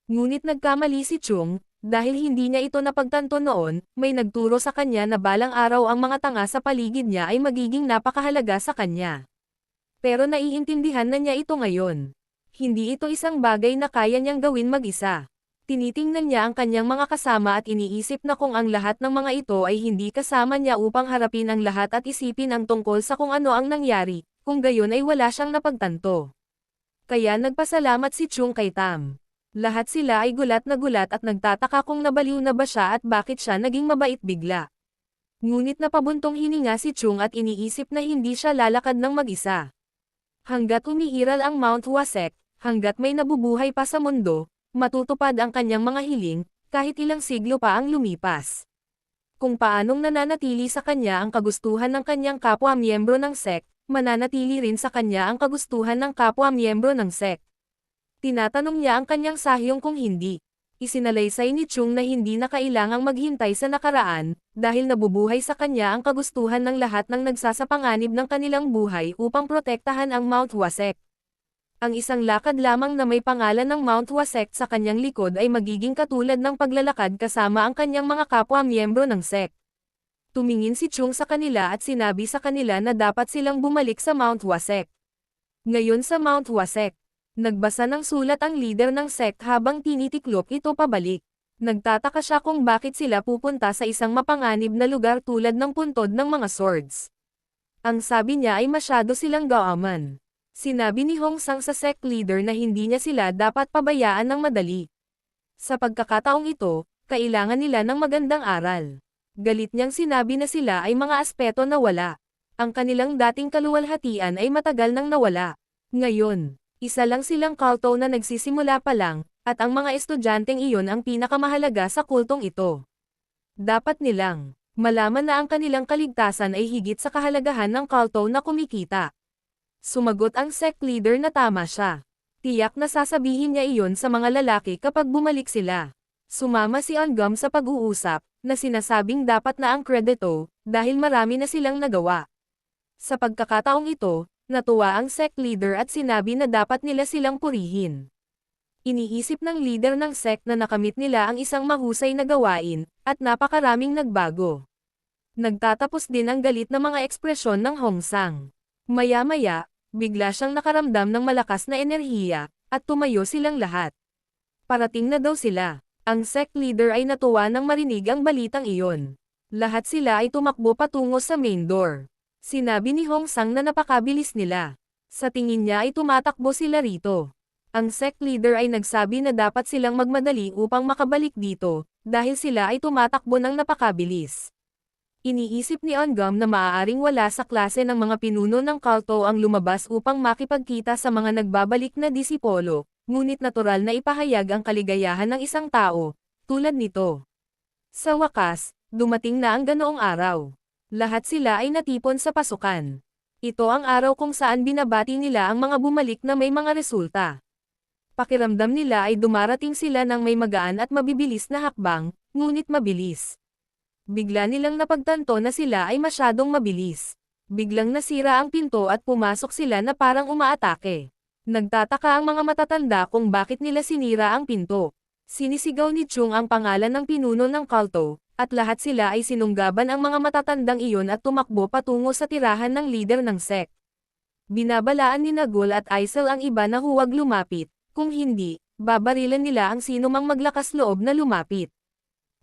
Ngunit nagkamali si Chung, dahil hindi niya ito napagtanto noon, may nagturo sa kanya na balang araw ang mga tanga sa paligid niya ay magiging napakahalaga sa kanya. Pero naiintindihan na niya ito ngayon. Hindi ito isang bagay na kaya niyang gawin mag-isa. Tinitingnan niya ang kanyang mga kasama at iniisip na kung ang lahat ng mga ito ay hindi kasama niya upang harapin ang lahat at isipin ang tungkol sa kung ano ang nangyari, kung gayon ay wala siyang napagtanto. Kaya nagpasalamat si Chung kay Tam. Lahat sila ay gulat na gulat at nagtataka kung nabaliw na ba siya at bakit siya naging mabait bigla. Ngunit napabuntong hininga si Chung at iniisip na hindi siya lalakad ng mag-isa. Hanggat umiiral ang Mount Wasek, hanggat may nabubuhay pa sa mundo, matutupad ang kanyang mga hiling, kahit ilang siglo pa ang lumipas. Kung paanong nananatili sa kanya ang kagustuhan ng kanyang kapwa-miyembro ng sect, mananatili rin sa kanya ang kagustuhan ng kapwa-miyembro ng sect. Tinatanong niya ang kanyang sahyong kung hindi. Isinalaysay ni Chung na hindi na kailangang maghintay sa nakaraan, dahil nabubuhay sa kanya ang kagustuhan ng lahat ng nagsasapanganib ng kanilang buhay upang protektahan ang Mount Wasek. Ang isang lakad lamang na may pangalan ng Mount Wasek sa kanyang likod ay magiging katulad ng paglalakad kasama ang kanyang mga kapwa-miyembro ng sect. Tumingin si Chung sa kanila at sinabi sa kanila na dapat silang bumalik sa Mount Wasek. Ngayon sa Mount Wasek, nagbasa ng sulat ang leader ng sect habang tinitiklop ito pabalik. Nagtataka siya kung bakit sila pupunta sa isang mapanganib na lugar tulad ng puntod ng mga swords. Ang sabi niya ay masyado silang gaaman. Sinabi ni Hong Sang sa sect leader na hindi niya sila dapat pabayaan ng madali. Sa pagkakataong ito, kailangan nila ng magandang aral. Galit niyang sinabi na sila ay mga aspeto na wala. Ang kanilang dating kaluwalhatian ay matagal nang nawala. Ngayon, isa lang silang kulto na nagsisimula pa lang, at ang mga estudyanteng iyon ang pinakamahalaga sa kultong ito. Dapat nilang malaman na ang kanilang kaligtasan ay higit sa kahalagahan ng kulto na kumikita. Sumagot ang sect leader na tama siya. Tiyak na sasabihin niya iyon sa mga lalaki kapag bumalik sila. Sumama si Angam sa pag-uusap, na sinasabing dapat na ang kredito, dahil marami na silang nagawa. Sa pagkakataong ito, natuwa ang sect leader at sinabi na dapat nila silang purihin. Iniisip ng leader ng sect na nakamit nila ang isang mahusay na gawain, at napakaraming nagbago. Nagtatapos din ang galit na mga ekspresyon ng Hong Sang. Maya-maya, bigla siyang nakaramdam ng malakas na enerhiya, at tumayo silang lahat. Parating na daw sila. Ang sect leader ay natuwa nang marinig ang balitang iyon. Lahat sila ay tumakbo patungo sa main door. Sinabi ni Hong Sang na napakabilis nila. Sa tingin niya ay tumatakbo sila rito. Ang sect leader ay nagsabi na dapat silang magmadali upang makabalik dito, dahil sila ay tumatakbo ng napakabilis. Iniisip ni Angam na maaaring wala sa klase ng mga pinuno ng kulto ang lumabas upang makipagkita sa mga nagbabalik na disipolo, ngunit natural na ipahayag ang kaligayahan ng isang tao, tulad nito. Sa wakas, dumating na ang ganoong araw. Lahat sila ay natipon sa pasukan. Ito ang araw kung saan binabati nila ang mga bumalik na may mga resulta. Pakiramdam nila ay dumarating sila ng may magaan at mabibilis na hakbang, ngunit mabilis. Bigla nilang napagtanto na sila ay masyadong mabilis. Biglang nasira ang pinto at pumasok sila na parang umaatake. Nagtataka ang mga matatanda kung bakit nila sinira ang pinto. Sinisigaw ni Chung ang pangalan ng pinuno ng kulto, at lahat sila ay sinunggaban ang mga matatandang iyon at tumakbo patungo sa tirahan ng leader ng sect. Binabalaan ni Nagul at Aisel ang iba na huwag lumapit, kung hindi, babarilan nila ang sinumang maglakas loob na lumapit.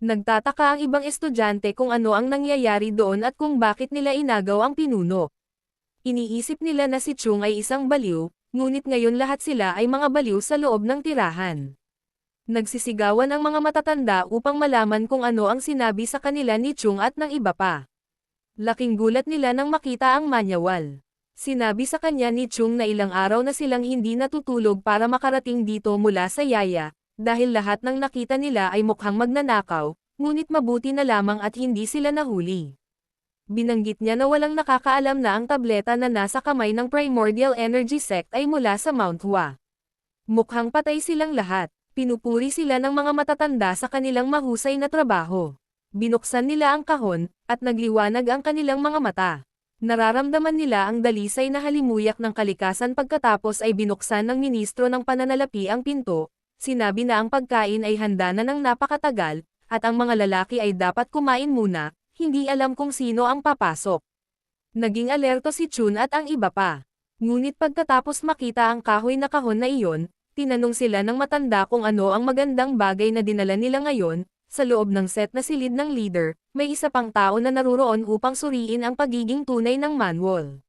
Nagtataka ang ibang estudyante kung ano ang nangyayari doon at kung bakit nila inagaw ang pinuno. Iniisip nila na si Chung ay isang baliw, ngunit ngayon lahat sila ay mga baliw sa loob ng tirahan. Nagsisigawan ang mga matatanda upang malaman kung ano ang sinabi sa kanila ni Chung at ng iba pa. Laking gulat nila nang makita ang manyawal. Sinabi sa kanya ni Chung na ilang araw na silang hindi natutulog para makarating dito mula sa Yaya, dahil lahat ng nakita nila ay mukhang magnanakaw, ngunit mabuti na lamang at hindi sila nahuli. Binanggit niya na walang nakakaalam na ang tableta na nasa kamay ng Primordial Energy Sect ay mula sa Mount Hua. Mukhang patay silang lahat. Pinupuri sila ng mga matatanda sa kanilang mahusay na trabaho. Binuksan nila ang kahon, at nagliwanag ang kanilang mga mata. Nararamdaman nila ang dalisay na halimuyak ng kalikasan pagkatapos ay binuksan ng ministro ng pananalapi ang pinto. Sinabi na ang pagkain ay handa na ng napakatagal, at ang mga lalaki ay dapat kumain muna, hindi alam kung sino ang papasok. Naging alerto si Chun at ang iba pa. Ngunit pagkatapos makita ang kahoy na kahon na iyon, tinanong sila ng matanda kung ano ang magandang bagay na dinala nila ngayon. Sa loob ng set na silid ng leader, may isa pang tao na naruroon upang suriin ang pagiging tunay ng manual.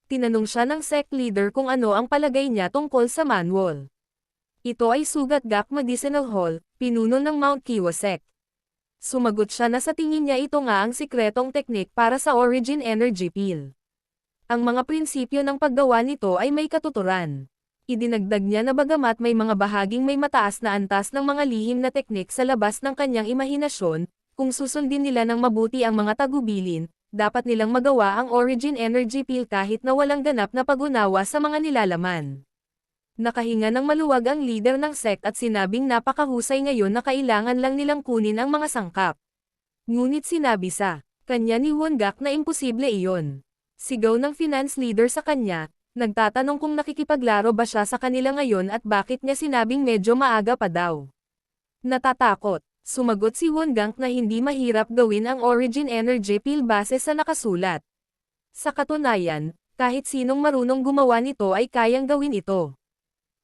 Tinanong siya ng sect leader kung ano ang palagay niya tungkol sa manual. Ito ay Sugat Gak Medicinal Hall, pinuno ng Mount Kiwa Sect. Sumagot siya na sa tingin niya ito nga ang sikretong teknik para sa Origin Energy Pill. Ang mga prinsipyo ng paggawa nito ay may katuturan. Idinagdag niya na bagamat may mga bahaging may mataas na antas ng mga lihim na teknik sa labas ng kanyang imahinasyon, kung susundin nila ng mabuti ang mga tagubilin, dapat nilang magawa ang Origin Energy Pill kahit na walang ganap na pag-unawa sa mga nilalaman. Nakahinga ng maluwag ang leader ng sect at sinabing napakahusay ngayon na kailangan lang nilang kunin ang mga sangkap. Ngunit sinabi sa kanya ni Wongak na imposible iyon. Sigaw ng finance leader sa kanya, nagtatanong kung nakikipaglaro ba siya sa kanila ngayon at bakit niya sinabing medyo maaga pa daw. Natatakot, sumagot si Wongak na hindi mahirap gawin ang Origin Energy Pill base sa nakasulat. Sa katunayan, kahit sinong marunong gumawa nito ay kayang gawin ito.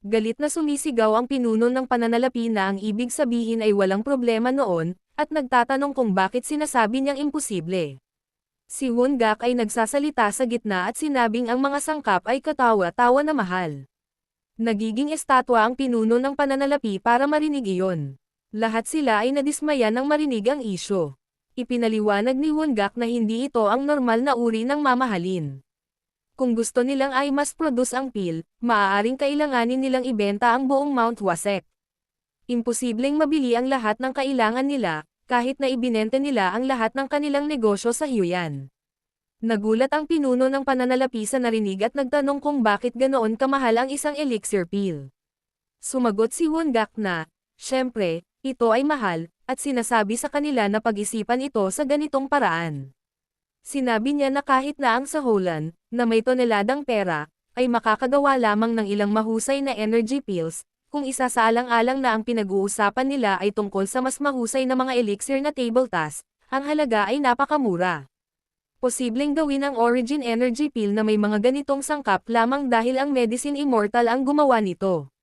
Galit na sumisigaw ang pinuno ng pananalapi na ang ibig sabihin ay walang problema noon, at nagtatanong kung bakit sinasabi niyang imposible. Si Wongak ay nagsasalita sa gitna at sinabing ang mga sangkap ay katawa-tawa na mahal. Nagiging estatwa ang pinuno ng pananalapi para marinig iyon. Lahat sila ay nadismaya nang marinig ang isyo. Ipinaliwanag ni Wongak na hindi ito ang normal na uri ng mamahalin. Kung gusto nilang ay mas produce ang pill, maaaring kailanganin nilang ibenta ang buong Mount Wasek. Imposibleng mabili ang lahat ng kailangan nila, kahit na ibinenta nila ang lahat ng kanilang negosyo sa Huyan. Nagulat ang pinuno ng pananalapi sa narinig at nagtanong kung bakit ganoon kamahal ang isang elixir pill. Sumagot si Wongak na, syempre, ito ay mahal, at sinasabi sa kanila na pag-isipan ito sa ganitong paraan. Sinabi niya na kahit na ang sahulan, na may toneladang pera, ay makakagawa lamang ng ilang mahusay na energy pills, kung isasaalang-alang na ang pinag-uusapan nila ay tungkol sa mas mahusay na mga elixir na table task, ang halaga ay napakamura. Posibleng gawin ang Origin Energy Pill na may mga ganitong sangkap lamang dahil ang Medicine Immortal ang gumawa nito.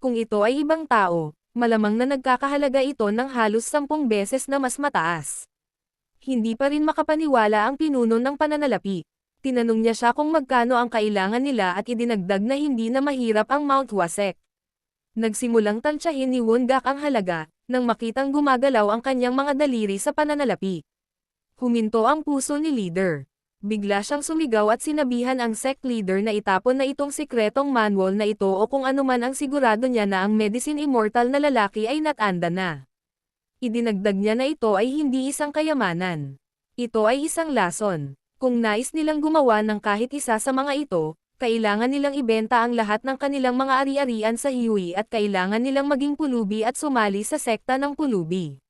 Kung ito ay ibang tao, malamang na nagkakahalaga ito ng halos 10 beses na mas mataas. Hindi pa rin makapaniwala ang pinuno ng pananalapi. Tinanong niya siya kung magkano ang kailangan nila at idinagdag na hindi na mahirap ang Mount Wasek. Nagsimulang tansyahin ni Wongak ang halaga, nang makitang gumagalaw ang kanyang mga daliri sa pananalapi. Huminto ang puso ni leader. Bigla siyang sumigaw at sinabihan ang sect leader na itapon na itong sikretong manual na ito o kung anuman ang sigurado niya na ang Medicine Immortal na lalaki ay natanda na. Idinagdag niya na ito ay hindi isang kayamanan. Ito ay isang lason. Kung nais nilang gumawa ng kahit isa sa mga ito, kailangan nilang ibenta ang lahat ng kanilang mga ari-arian sa Hiwi at kailangan nilang maging pulubi at sumali sa sekta ng pulubi.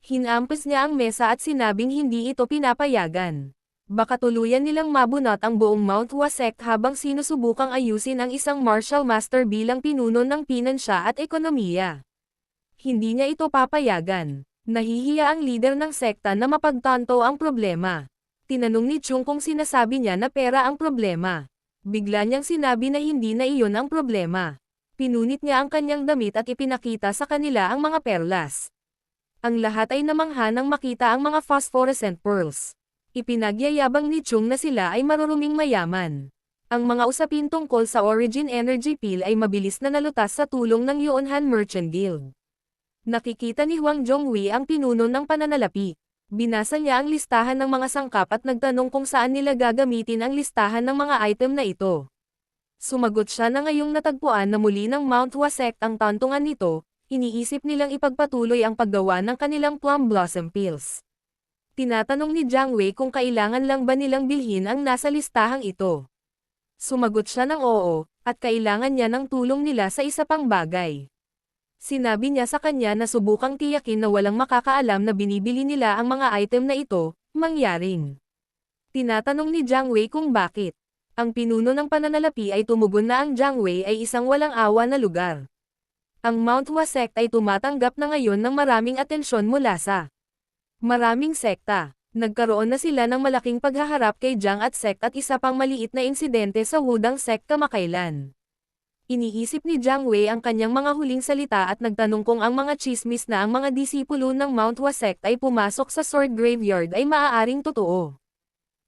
Hinampas niya ang mesa at sinabing hindi ito pinapayagan. Baka tuluyan nilang mabunot ang buong Mount Wasek habang sinusubukang ayusin ang isang martial master bilang pinuno ng pinansya at ekonomiya. Hindi niya ito papayagan. Nahihiya ang leader ng sekta na mapagtanto ang problema. Tinanong ni Chung kung sinasabi niya na pera ang problema. Bigla niyang sinabi na hindi na iyon ang problema. Pinunit niya ang kanyang damit at ipinakita sa kanila ang mga perlas. Ang lahat ay namangha nang makita ang mga phosphorescent pearls. Ipinagyayabang ni Chung na sila ay maruruming mayaman. Ang mga usapin tungkol sa Origin Energy Pill ay mabilis na nalutas sa tulong ng Yunhan Merchant Guild. Nakikita ni Huang Zhonghui ang pinuno ng pananalapi. Binasa niya ang listahan ng mga sangkap at nagtanong kung saan nila gagamitin ang listahan ng mga item na ito. Sumagot siya na ngayong natagpuan na muli ng Mount Wasek ang tantungan nito, iniisip nilang ipagpatuloy ang paggawa ng kanilang Plum Blossom Pills. Tinatanong ni Jiang Wei kung kailangan lang ba nilang bilhin ang nasa listahang ito. Sumagot siya ng oo, at kailangan niya ng tulong nila sa isa pang bagay. Sinabi niya sa kanya na subukang tiyakin na walang makakaalam na binibili nila ang mga item na ito, mangyaring. Tinatanong ni Jiang Wei kung bakit. Ang pinuno ng pananalapi ay tumugon na ang Jiang Wei ay isang walang awa na lugar. Ang Mount Hua sect ay tumatanggap na ngayon ng maraming atensyon mula sa maraming sekta. Nagkaroon na sila ng malaking paghaharap kay Jiang at sect at isa pang maliit na insidente sa Wudang sect kamakailan. Iniisip ni Jiang Wei ang kanyang mga huling salita at nagtanong kung ang mga chismis na ang mga disipulo ng Mount Hua sect ay pumasok sa Sword Graveyard ay maaaring totoo.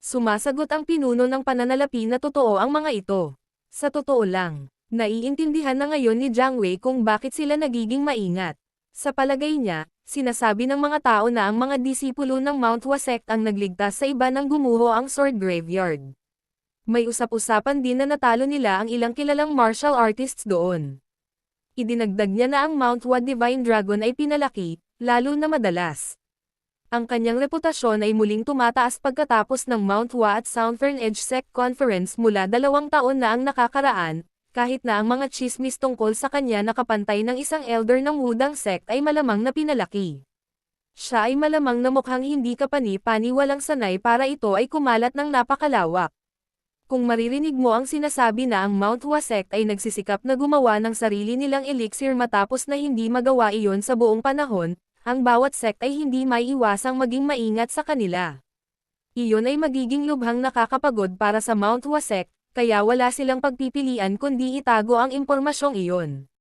Sumasagot ang pinuno ng pananalapi na totoo ang mga ito. Sa totoo lang, naiintindihan na ngayon ni Jiang Wei kung bakit sila nagiging maingat. Sa palagay niya, sinasabi ng mga tao na ang mga disipulo ng Mount Hua sect ang nagligtas sa iba nang gumuho ang Sword Graveyard. May usap-usapan din na natalo nila ang ilang kilalang martial artists doon. Idinagdag niya na ang Mount Hua Divine Dragon ay pinalaki, lalo na madalas. Ang kanyang reputasyon ay muling tumataas pagkatapos ng Mount Hua at Southern Edge Sect Conference mula 2 taon na ang nakakaraan, kahit na ang mga chismis tungkol sa kanya na kapantay ng isang elder ng Wudang sect ay malamang na pinalaki. Siya ay malamang na mukhang hindi kapani-paniwalang sanay para ito ay kumalat ng napakalawak. Kung maririnig mo ang sinasabi na ang Mount Hua sect ay nagsisikap na gumawa ng sarili nilang elixir matapos na hindi magawa iyon sa buong panahon, ang bawat sect ay hindi maiiwasang maging maingat sa kanila. Iyon ay magiging lubhang nakakapagod para sa Mount Hua sect, kaya wala silang pagpipilian kundi itago ang impormasyong iyon.